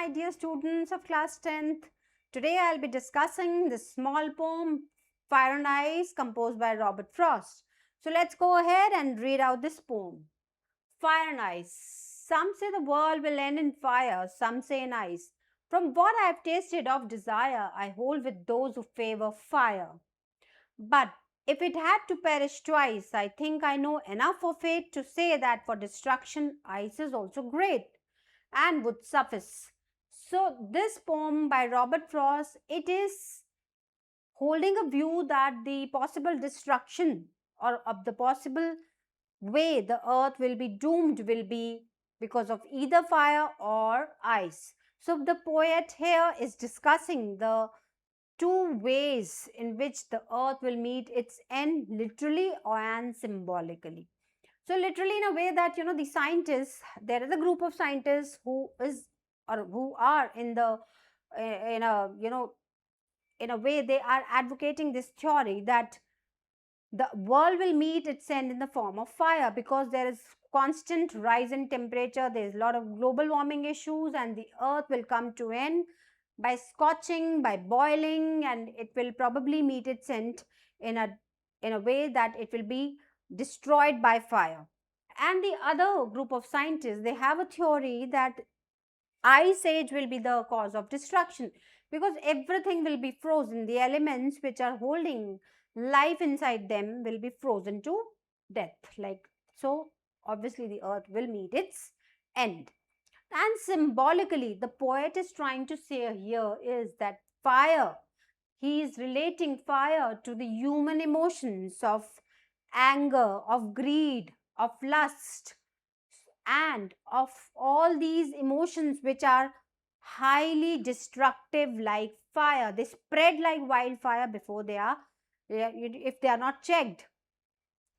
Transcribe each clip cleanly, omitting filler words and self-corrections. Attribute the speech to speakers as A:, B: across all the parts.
A: my dear students of class 10th. Today I'll be discussing the small poem Fire and Ice composed by Robert Frost. So let's go ahead and read out this poem. Fire and ice. Some say the world will end in fire, some say in ice. From what I have tasted of desire, I hold with those who favor fire. But if it had to perish twice, I think I know enough of it to say that for destruction, ice is also great and would suffice. So this poem by Robert Frost, it is holding a view that the possible destruction or of the possible way the earth will be doomed will be because of either fire or ice. So the poet here is discussing the two ways in which the earth will meet its end, literally and symbolically. So literally in a way that, the scientists, there is a group of scientists who is or who are in the in a in a way they are advocating this theory that the world will meet its end in the form of fire, because there is constant rise in temperature, there is a lot of global warming issues, and the earth will come to end by scorching, by boiling, and it will probably meet its end in a way that it will be destroyed by fire. And the other group of scientists, they have a theory that ice age will be the cause of destruction, because everything will be frozen. The elements which are holding life inside them will be frozen to death. Like so, obviously, the earth will meet its end. And symbolically, the poet is trying to say here is that fire, he is relating fire to the human emotions of anger, of greed, of lust, and of all these emotions which are highly destructive like fire. They spread like wildfire before if they are not checked,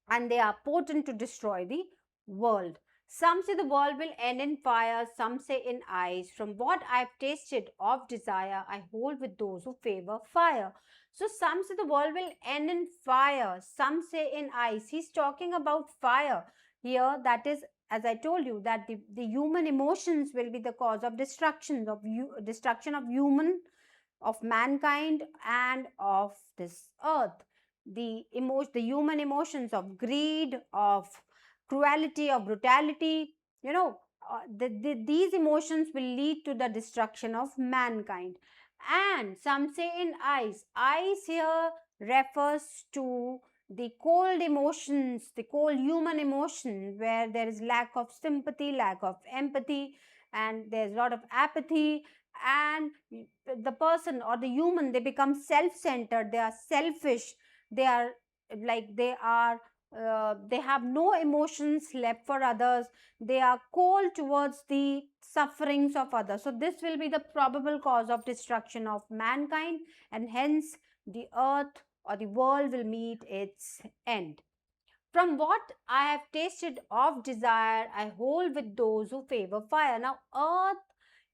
A: and they are potent to destroy the world. Some say the world will end in fire, some say in ice. From what I've tasted of desire, I hold with those who favor fire. So some say the world will end in fire, some say in ice. He's talking about fire here. That is, as I told you, that the human emotions will be the cause of destruction of human, of mankind, and of this earth. The human emotions of greed, of cruelty, of brutality, these emotions will lead to the destruction of mankind. And some say in ice here refers to the cold emotions, the cold human emotion, where there is lack of sympathy, lack of empathy, and there's a lot of apathy, and the person or the human, they become self-centered, they are selfish, they are they have no emotions left for others, they are cold towards the sufferings of others. So this will be the probable cause of destruction of mankind, and hence the earth or the world will meet its end. From what I have tasted of desire, I hold with those who favor fire. Now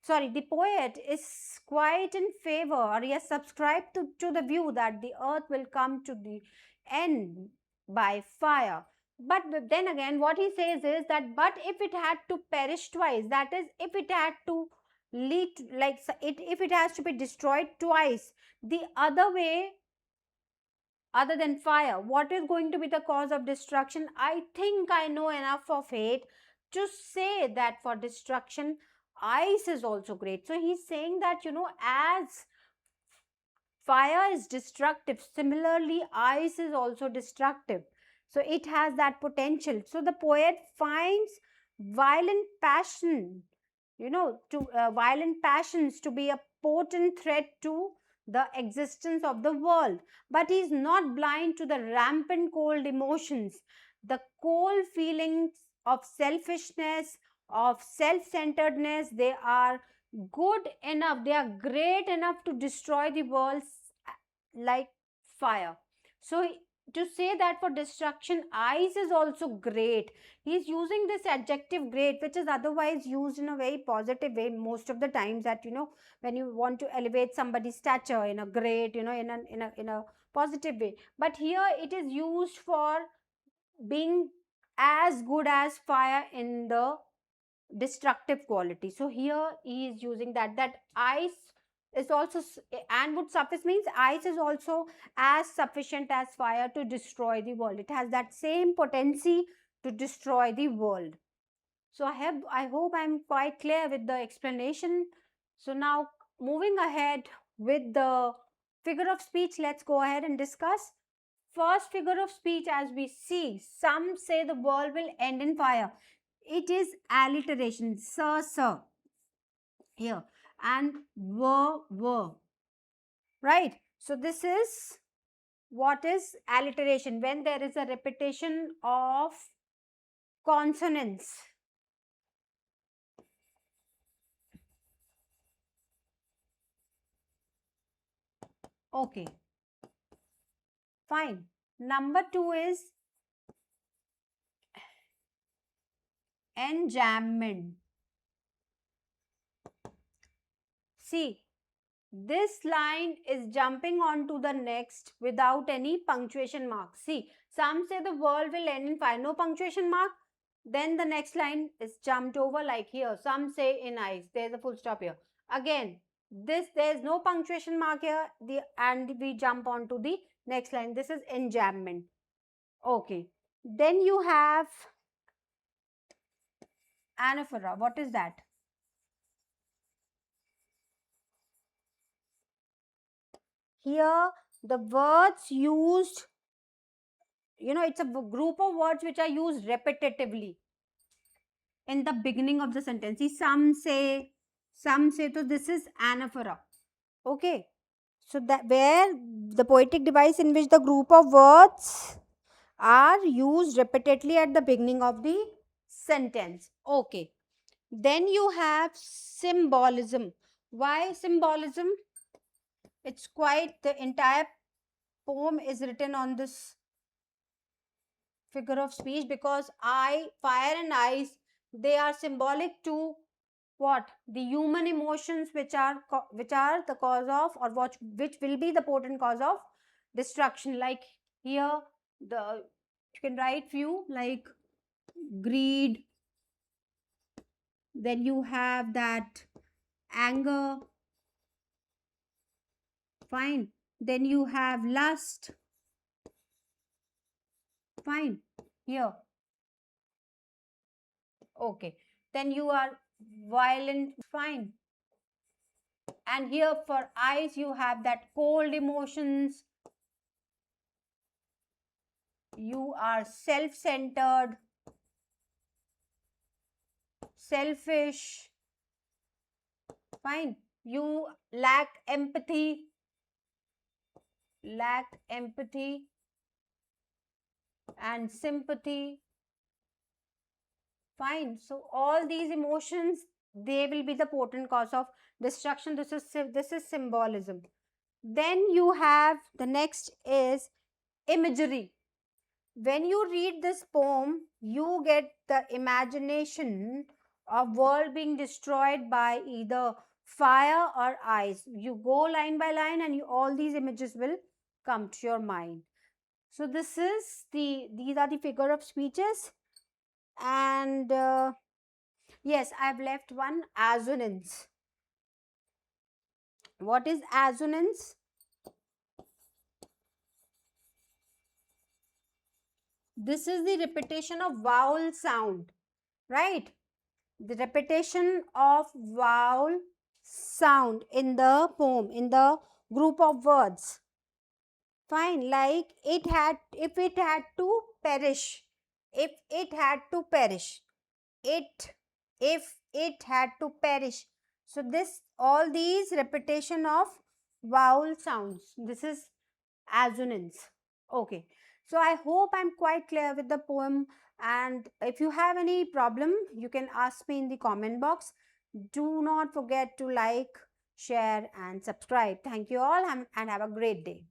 A: the poet is quite in favor, or he has subscribed to the view that the earth will come to the end by fire. But then again, what he says is that, but if it had to perish twice, that is, if it had to lead, if it has to be destroyed twice, the other way other than fire, what is going to be the cause of destruction? I think I know enough of it to say that for destruction, ice is also great. So he's saying that, as fire is destructive, similarly, ice is also destructive. So it has that potential. So the poet finds violent passion, violent passions to be a potent threat to the existence of the world. But he is not blind to the rampant cold emotions, the cold feelings of selfishness, of self-centeredness. They are good enough, they are great enough to destroy the world like fire. So to say that for destruction, ice is also great. He is using this adjective great, which is otherwise used in a very positive way most of the times, that when you want to elevate somebody's stature in a great, in a positive way. But here it is used for being as good as fire in the destructive quality. So here he is using that ice is also, and would suffice means ice is also as sufficient as fire to destroy the world. It has that same potency to destroy the world. So I hope I'm quite clear with the explanation. So now moving ahead with the figure of speech, let's go ahead and discuss. First figure of speech, as we see, some say the world will end in fire. It is alliteration, sir, here, and were, right? So this is what is alliteration, when there is a repetition of consonants. Okay, fine. Number 2 is enjambment. See, this line is jumping on to the next without any punctuation mark. See, some say the world will end in fire, no punctuation mark. Then the next line is jumped over like here. Some say in ice. There's a full stop here. Again, there's no punctuation mark here. And we jump on to the next line. This is enjambment. Okay. Then you have anaphora. What is that? Here, the words used, it's a group of words which are used repetitively in the beginning of the sentence. See, some say, so this is anaphora. Okay. So that where the poetic device in which the group of words are used repeatedly at the beginning of the sentence. Okay. Then you have symbolism. Why symbolism? It's quite, the entire poem is written on this figure of speech, because fire and ice, they are symbolic to what? The human emotions which are the cause of, or which will be the potent cause of destruction. Like here, you can write few like greed, then you have that anger, fine, then you have lust, fine, here, okay, then you are violent, fine, and here for ice you have that cold emotions, you are self-centered, selfish, fine, you lack empathy, and sympathy, fine. So all these emotions, they will be the potent cause of destruction. This is symbolism. Then you have the next is imagery. When you read this poem, you get the imagination of world being destroyed by either fire or ice. You go line by line and all these images will come to your mind. So these are the figure of speeches. And yes, I've left one, assonance. What is assonance? This is the repetition of vowel sound, right? The repetition of vowel sound in the poem, in the group of words. Fine, like if it had to perish, if it had to perish, if it had to perish. So all these repetition of vowel sounds, this is assonance. Okay, so I hope I'm quite clear with the poem, and if you have any problem, you can ask me in the comment box. Do not forget to like, share and subscribe. Thank you all, and have a great day.